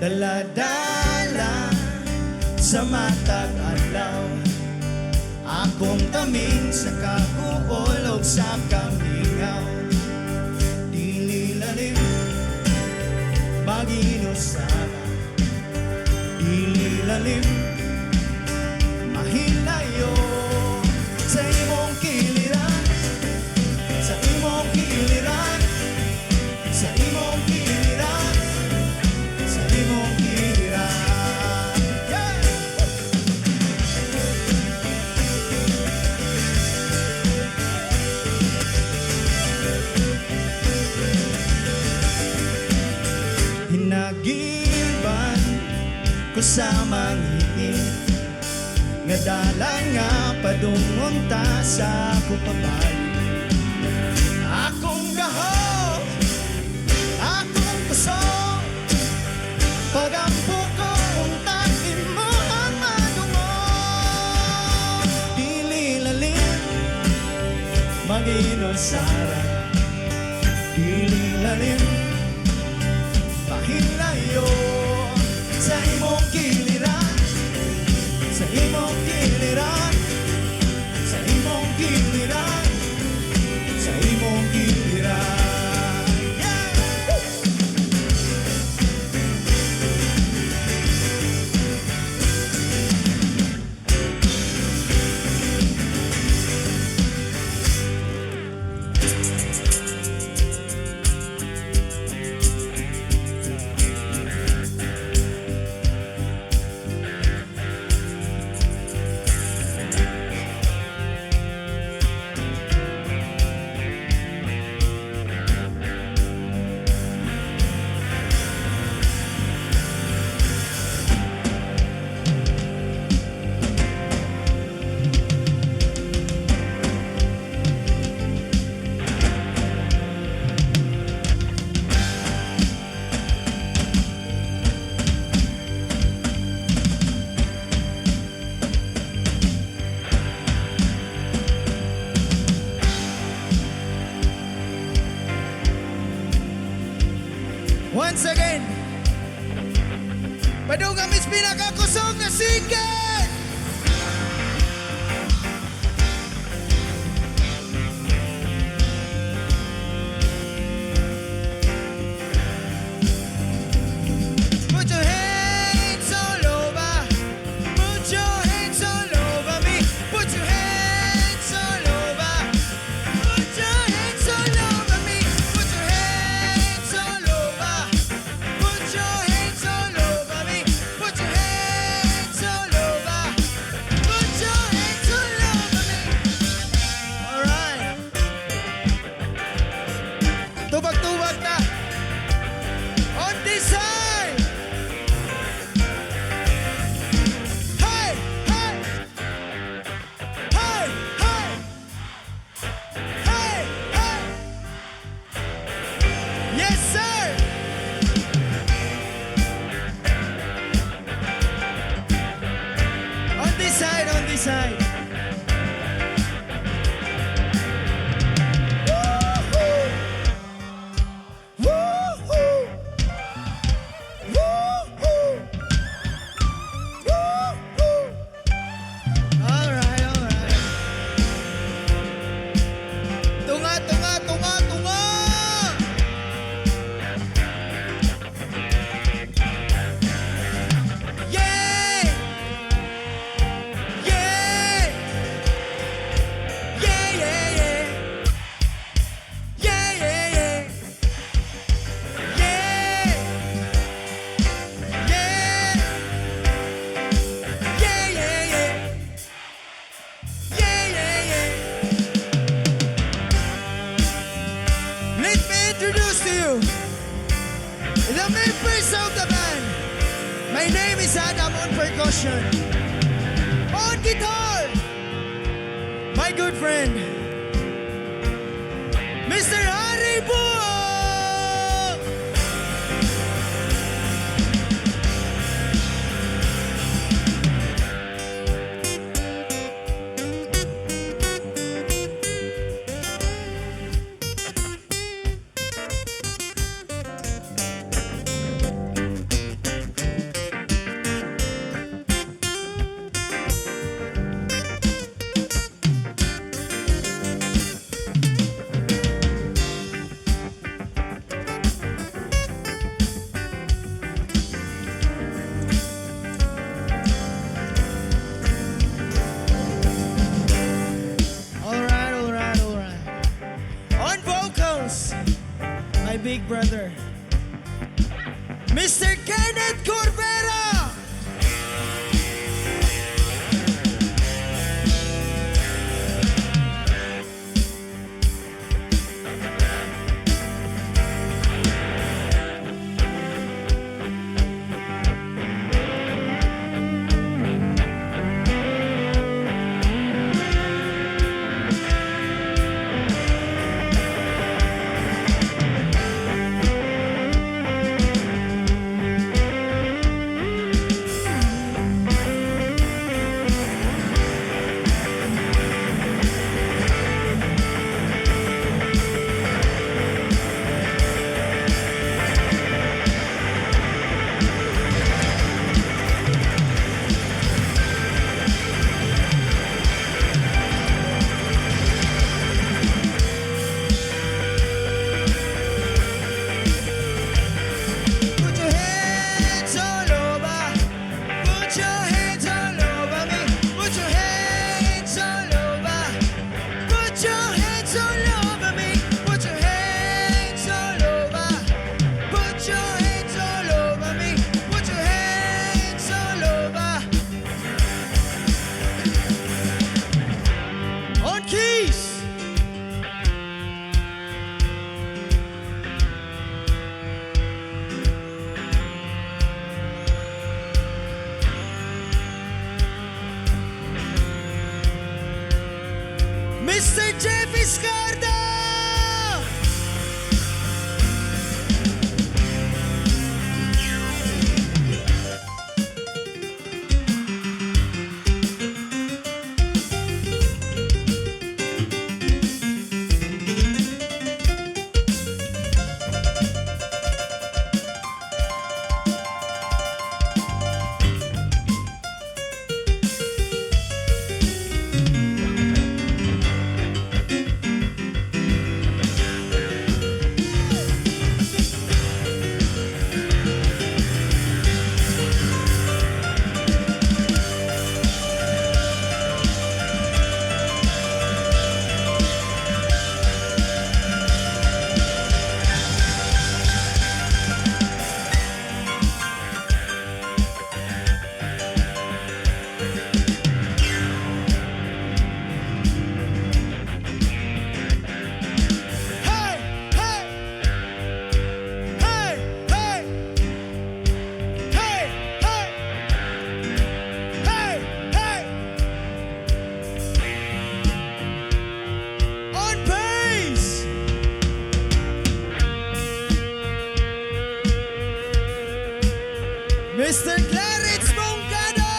Daladala sa matag adlaw, akong taming sa kakuolog sa kamingaw. Dili lalim maginusara, dili lalim mahilayo sa imong kiliran, sa imong kiliran, sa imong kiliran, sa imong kiliran. Yeah! Hinagiban ko sa manghiin, nga dalang nga padungon ta sa kupabali. Akong gaho, akong puso, pagampo ko untag imo ang madungo. Dili lalim maginosara, dili lalim mahilayo sa imong kiliran, sa imong kiliran, sa imong kiliran, sa imong kiliran. Yeah! Once again, padung mis pinakakusog na singer. Put your hands all over, put your hands all over me, put your hands all over, put your hands all over me, put your hands all over, put your hands all over me, put your hands all over, put your hands all over me. All right. Tubag-tubag na. On this side. Hey, hey. Hey, hey. Hey, hey. Yes, sir. On this side, on this side. Woo-hoo. Woo-hoo. Woo-hoo. Woo-hoo. All right, all right. Tunga, tunga, tunga, tunga. Yeah. Yeah. Yeah, yeah, yeah. Yeah, yeah, yeah. Yeah. Yeah. Yeah, yeah, yeah. Yeah, yeah, yeah. Let me introduce to you the members of the band. My name is Adam on percussion. On guitar, my good friend, Mr. Harry Buo. boss, my big brother, Mr. Kenneth Corbera! Mr. Jeff Iscarda! Mr. Clarence Mongado!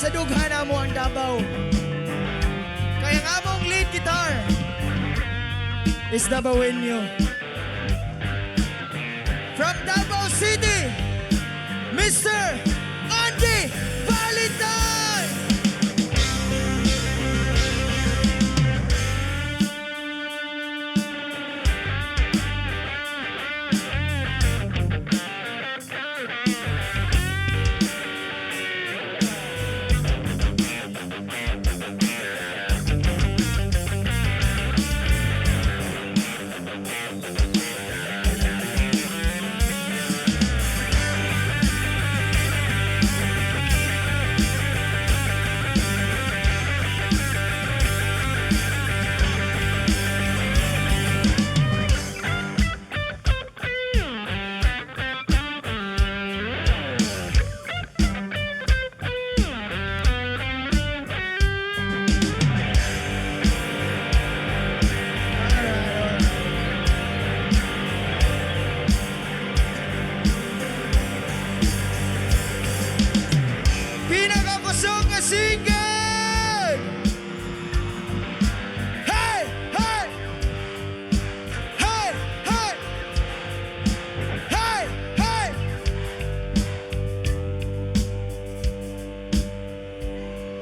sa dughana mo ang Davao. Kaya nga mong lead guitar is Davaoenyo. From Davao City, Mr. Andy Valentine. Pinakakusog na single! Hey! Hey! Hey! Hey! Hey! Hey!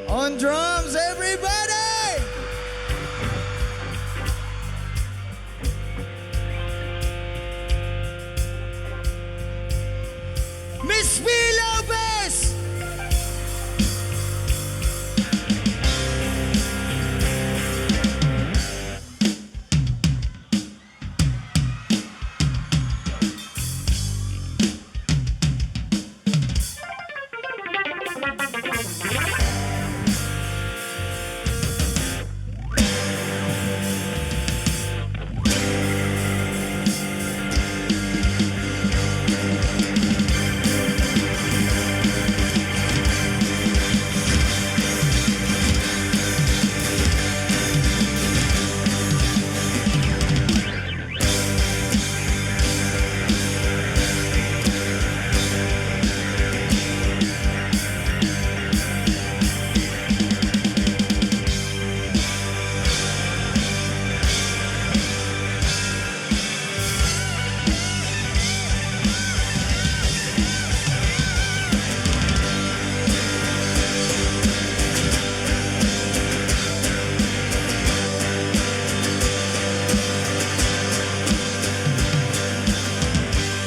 On drums, everybody! Miss P. Lopez!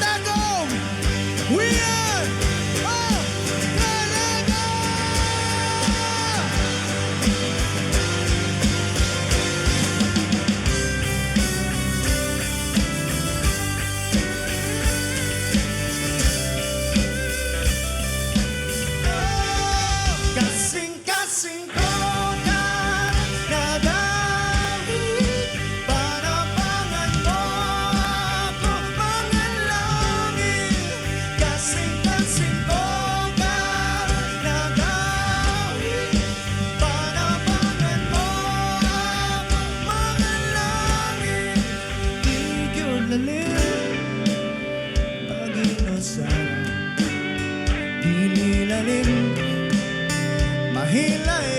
Tagum! We are all Talaga! Kasing-kasing ko ka nadawit, panapangan mo ako manalangin. Kasing-kasing ko ka nadawit, panapangan mo ako manalangin. Tigil lalim, pag-inusan, dinilalim, mahilay